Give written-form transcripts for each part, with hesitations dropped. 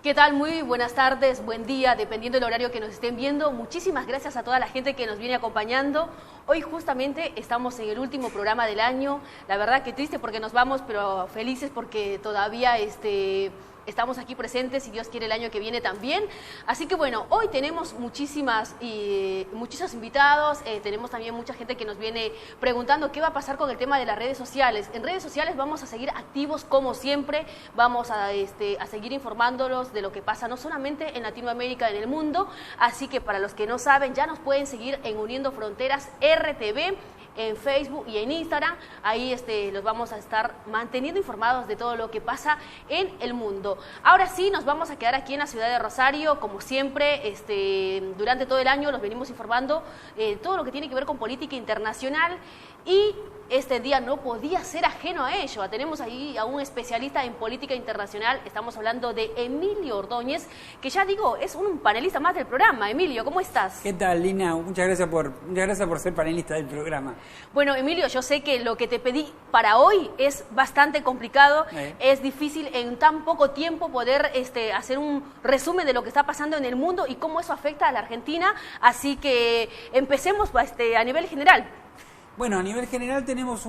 ¿Qué tal? Muy buenas tardes, buen día, dependiendo del horario que nos estén viendo. Muchísimas gracias a toda la gente que nos viene acompañando. Hoy justamente estamos en el último programa del año. La verdad que triste porque nos vamos, pero felices porque todavía estamos aquí presentes, si Dios quiere el año que viene también. Así que bueno, hoy tenemos muchísimos invitados, tenemos también mucha gente que nos viene preguntando qué va a pasar con el tema de las redes sociales. En redes sociales vamos a seguir activos como siempre, vamos a seguir informándolos de lo que pasa no solamente en Latinoamérica, en el mundo. Así que para los que no saben, ya nos pueden seguir en Uniendo Fronteras RTV, en Facebook y en Instagram. Ahí los vamos a estar manteniendo informados de todo lo que pasa en el mundo. Ahora sí, nos vamos a quedar aquí en la ciudad de Rosario, como siempre, durante todo el año los venimos informando todo lo que tiene que ver con política internacional, y este día no podía ser ajeno a ello. Tenemos ahí a un especialista en política internacional, estamos hablando de Emilio Ordóñez, que ya digo, es un panelista más del programa. Emilio, ¿cómo estás? ¿Qué tal, Lina? Muchas gracias por ser panelista del programa. Bueno, Emilio, yo sé que lo que te pedí para hoy es bastante complicado, es difícil en tan poco tiempo poder hacer un resumen de lo que está pasando en el mundo y cómo eso afecta a la Argentina, así que empecemos a nivel general. Bueno, a nivel general tenemos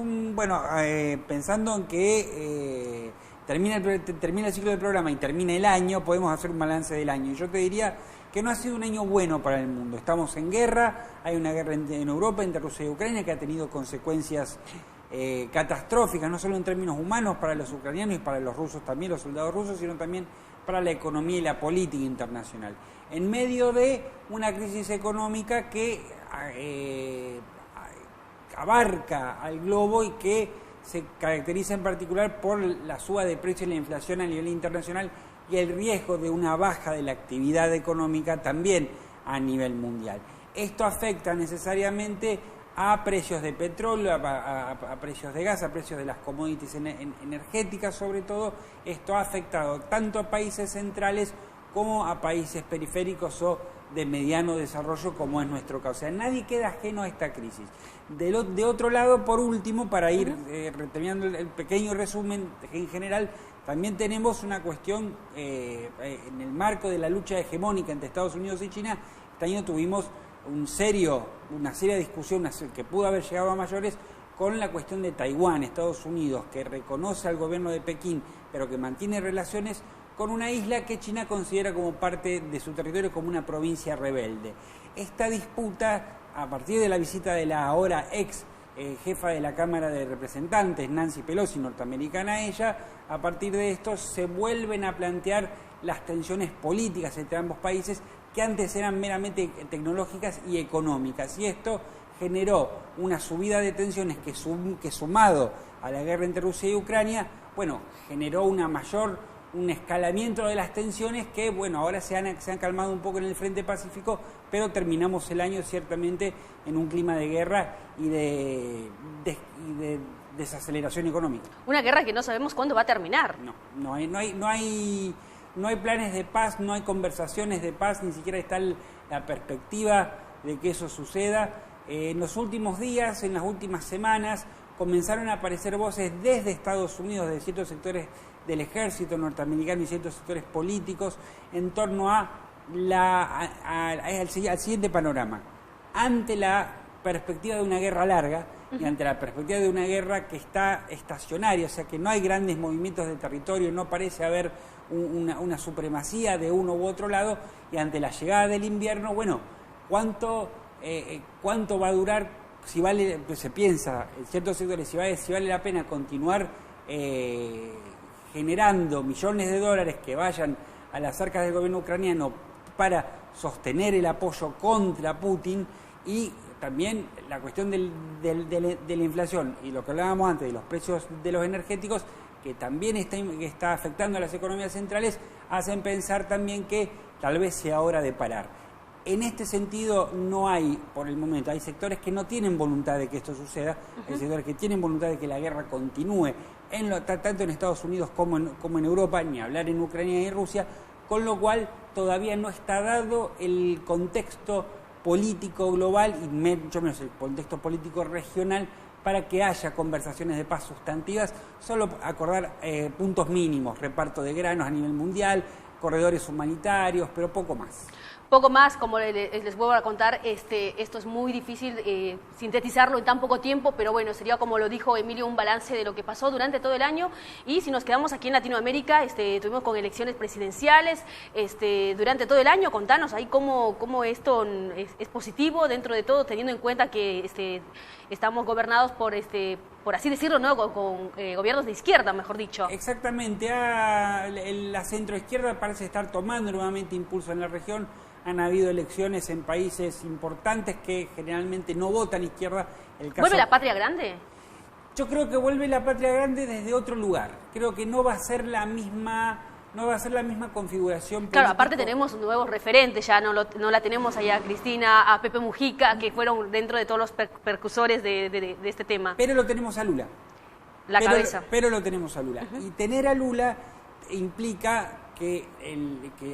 pensando en que termina el ciclo del programa y termina el año, podemos hacer un balance del año. Yo te diría que no ha sido un año bueno para el mundo. Estamos en guerra, hay una guerra en Europa entre Rusia y Ucrania que ha tenido consecuencias catastróficas, no solo en términos humanos para los ucranianos y para los rusos también, los soldados rusos, sino también para la economía y la política internacional. En medio de una crisis económica que abarca al globo y que se caracteriza en particular por la suba de precios y la inflación a nivel internacional y el riesgo de una baja de la actividad económica también a nivel mundial. Esto afecta necesariamente a precios de petróleo, a precios de gas, a precios de las commodities energéticas sobre todo. Esto ha afectado tanto a países centrales como a países periféricos o de mediano desarrollo, como es nuestro caso. O sea, nadie queda ajeno a esta crisis. De otro lado, por último, para ir terminando el pequeño resumen en general, también tenemos una cuestión en el marco de la lucha hegemónica entre Estados Unidos y China. Este año tuvimos una seria discusión que pudo haber llegado a mayores con la cuestión de Taiwán. Estados Unidos, que reconoce al gobierno de Pekín, pero que mantiene relaciones con una isla que China considera como parte de su territorio, como una provincia rebelde. Esta disputa, a partir de la visita de la ahora ex jefa de la Cámara de Representantes, Nancy Pelosi, norteamericana ella, a partir de esto se vuelven a plantear las tensiones políticas entre ambos países, que antes eran meramente tecnológicas y económicas. Y esto generó una subida de tensiones que sumado a la guerra entre Rusia y Ucrania, generó un escalamiento de las tensiones que, ahora se han calmado un poco en el frente pacífico, pero terminamos el año ciertamente en un clima de guerra y de desaceleración económica. Una guerra que no sabemos cuándo va a terminar. No hay planes de paz, no hay conversaciones de paz, ni siquiera está la perspectiva de que eso suceda. En los últimos días, en las últimas semanas, comenzaron a aparecer voces desde Estados Unidos, de ciertos sectores del ejército norteamericano y ciertos sectores políticos, en torno al siguiente panorama. Ante la perspectiva de una guerra larga y ante la perspectiva de una guerra que está estacionaria, o sea que no hay grandes movimientos de territorio, no parece haber una supremacía de uno u otro lado, y ante la llegada del invierno, ¿cuánto va a durar? Se piensa en ciertos sectores si vale la pena continuar generando millones de dólares que vayan a las arcas del gobierno ucraniano para sostener el apoyo contra Putin, y también la cuestión de la inflación y lo que hablábamos antes de los precios de los energéticos, que también está afectando a las economías centrales, hacen pensar también que tal vez sea hora de parar. En este sentido no hay, por el momento, hay sectores que no tienen voluntad de que esto suceda, hay sectores que tienen voluntad de que la guerra continúe, tanto en Estados Unidos como en Europa, ni hablar en Ucrania y Rusia, con lo cual todavía no está dado el contexto político global y mucho menos el contexto político regional para que haya conversaciones de paz sustantivas. Solo acordar puntos mínimos, reparto de granos a nivel mundial, corredores humanitarios, pero poco más. Poco más, como les vuelvo a contar, esto es muy difícil sintetizarlo en tan poco tiempo, pero bueno, sería como lo dijo Emilio, un balance de lo que pasó durante todo el año. Y si nos quedamos aquí en Latinoamérica, tuvimos con elecciones presidenciales durante todo el año. Contanos ahí cómo esto es positivo dentro de todo, teniendo en cuenta que estamos gobernados por así decirlo, ¿no? con gobiernos de izquierda, mejor dicho. Exactamente, la centroizquierda parece estar tomando nuevamente impulso en la región. Han habido elecciones en países importantes que generalmente no votan izquierda. ¿Vuelve la patria grande? Yo creo que vuelve la patria grande desde otro lugar. Creo que no va a ser la misma configuración política. Claro, aparte tenemos nuevos referentes, ya no la tenemos allá a Cristina, a Pepe Mujica, que fueron dentro de todos los percursores de este tema. Pero lo tenemos a Lula. Cabeza. Pero lo tenemos a Lula. Y tener a Lula implica que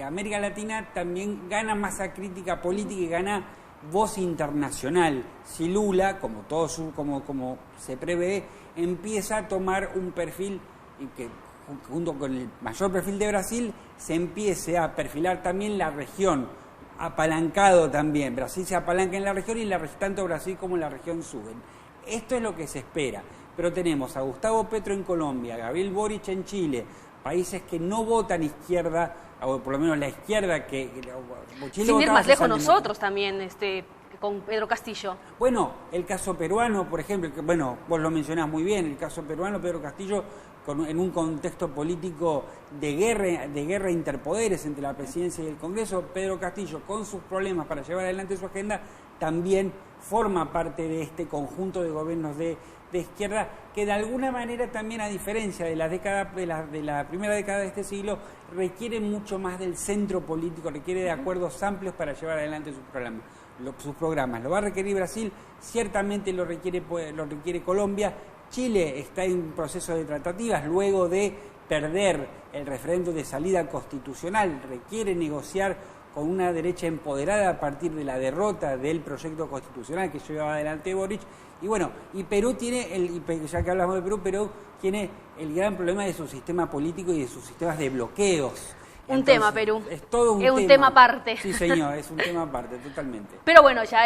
América Latina también gana masa crítica política y gana voz internacional. Si Lula, como se prevé, empieza a tomar un perfil y que junto con el mayor perfil de Brasil se empiece a perfilar también la región, apalancado también. Brasil se apalanca en la región y tanto Brasil como la región suben. Esto es lo que se espera. Pero tenemos a Gustavo Petro en Colombia, a Gabriel Boric en Chile, países que no votan izquierda, o por lo menos la izquierda que Chile. Sin ir más lejos nosotros también, con Pedro Castillo. Bueno, el caso peruano, por ejemplo, que, bueno, vos lo mencionás muy bien, el caso peruano, Pedro Castillo, en un contexto político de guerra interpoderes entre la presidencia y el Congreso, Pedro Castillo, con sus problemas para llevar adelante su agenda, también forma parte de este conjunto de gobiernos de izquierda, que de alguna manera también, a diferencia de la primera década de este siglo, requiere mucho más del centro político, requiere de acuerdos amplios para llevar adelante sus programas. Lo va a requerir Brasil, ciertamente lo requiere Colombia. Chile está en un proceso de tratativas luego de perder el referéndum de salida constitucional, requiere negociar con una derecha empoderada a partir de la derrota del proyecto constitucional que llevaba adelante Boric. Y bueno, y Perú ya que hablamos de Perú tiene el gran problema de su sistema político y de sus sistemas de bloqueos. Tema, Perú. Es todo un tema. Es un tema aparte. Sí, señor, es un tema aparte, totalmente. Pero bueno, ya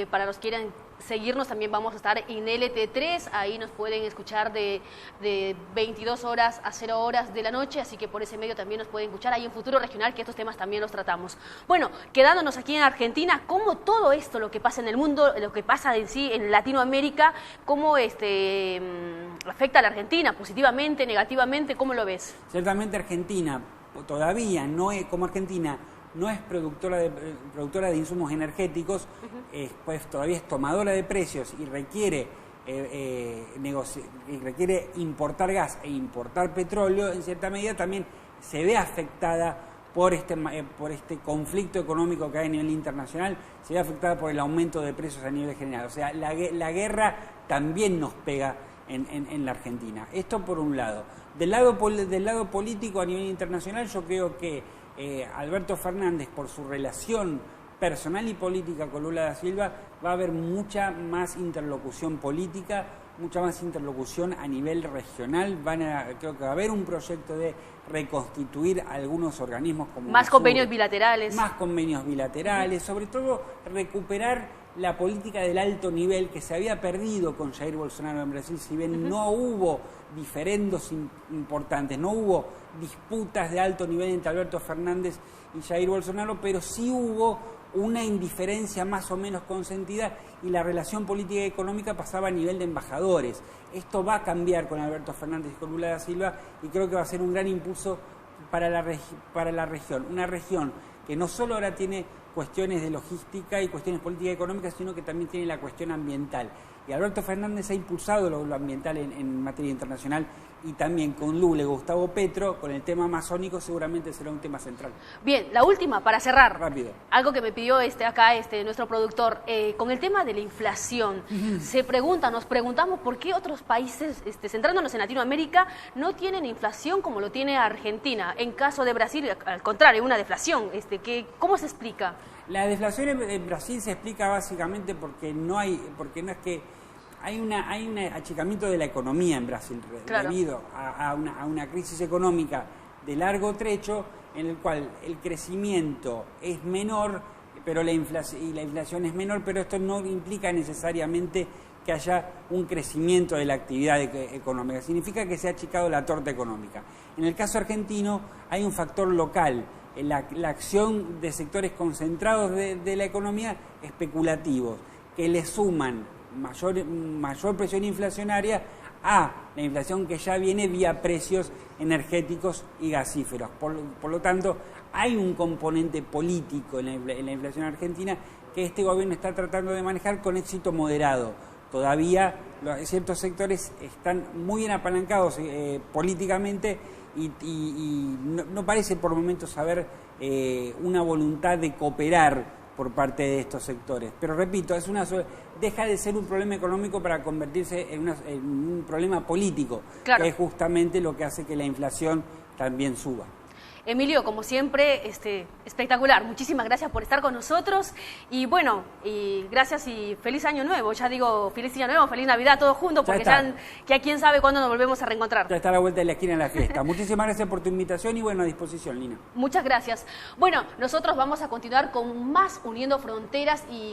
para los que quieran seguirnos, también vamos a estar en LT3, ahí nos pueden escuchar de 22 horas a 0 horas de la noche, así que por ese medio también nos pueden escuchar ahí en Futuro Regional, que estos temas también los tratamos. Bueno, quedándonos aquí en Argentina, cómo todo esto, lo que pasa en el mundo, lo que pasa en sí en Latinoamérica, cómo afecta a la Argentina, positivamente, negativamente, ¿cómo lo ves? Ciertamente Argentina todavía no es, como Argentina no es productora de insumos energéticos, pues todavía es tomadora de precios y requiere importar gas e importar petróleo. En cierta medida también se ve afectada por este conflicto económico que hay a nivel internacional, se ve afectada por el aumento de precios a nivel general. O sea, la guerra también nos pega en la Argentina. Esto por un lado. Del lado político a nivel internacional, yo creo que Alberto Fernández, por su relación personal y política con Lula da Silva, va a haber mucha más interlocución política, mucha más interlocución a nivel regional. Creo que va a haber un proyecto de reconstituir algunos organismos como más convenios bilaterales. Más convenios bilaterales, sobre todo recuperar la política del alto nivel que se había perdido con Jair Bolsonaro en Brasil. Si bien no hubo diferendos importantes, no hubo disputas de alto nivel entre Alberto Fernández y Jair Bolsonaro, pero sí hubo una indiferencia más o menos consentida y la relación política y económica pasaba a nivel de embajadores. Esto va a cambiar con Alberto Fernández y con Lula da Silva y creo que va a ser un gran impulso para la región. Una región que no solo ahora tiene cuestiones de logística y cuestiones políticas y económicas, sino que también tiene la cuestión ambiental. Y Alberto Fernández ha impulsado lo ambiental en materia internacional, y también con Lula y Gustavo Petro, con el tema amazónico, seguramente será un tema central. Bien, la última, para cerrar. Rápido. Algo que me pidió acá nuestro productor, con el tema de la inflación. Nos preguntamos por qué otros países, centrándonos en Latinoamérica, no tienen inflación como lo tiene Argentina. En caso de Brasil, al contrario, una deflación. ¿Cómo se explica? La deflación en Brasil se explica básicamente porque no es que hay un achicamiento de la economía en Brasil, claro, debido a una crisis económica de largo trecho. en el cual el crecimiento es menor, pero la inflación es menor, pero esto no implica necesariamente que haya un crecimiento de la actividad económica. Significa que se ha achicado la torta económica. En el caso argentino hay un factor local, la acción de sectores concentrados de la economía especulativos, que le suman mayor presión inflacionaria a la inflación que ya viene vía precios energéticos y gasíferos. Por lo tanto, hay un componente político en la inflación argentina que este gobierno está tratando de manejar con éxito moderado. Todavía ciertos sectores están muy bien apalancados políticamente y no parece por momentos haber una voluntad de cooperar por parte de estos sectores. Pero repito, deja de ser un problema económico para convertirse en un problema político, claro, que es justamente lo que hace que la inflación también suba. Emilio, como siempre, espectacular. Muchísimas gracias por estar con nosotros. Y bueno, y gracias y feliz año nuevo. Ya digo, feliz año nuevo, feliz Navidad, todos juntos, porque ya quién sabe cuándo nos volvemos a reencontrar. Ya está a la vuelta de la esquina en la fiesta. Muchísimas gracias por tu invitación y bueno, a disposición, Lina. Muchas gracias. Bueno, nosotros vamos a continuar con más Uniendo Fronteras y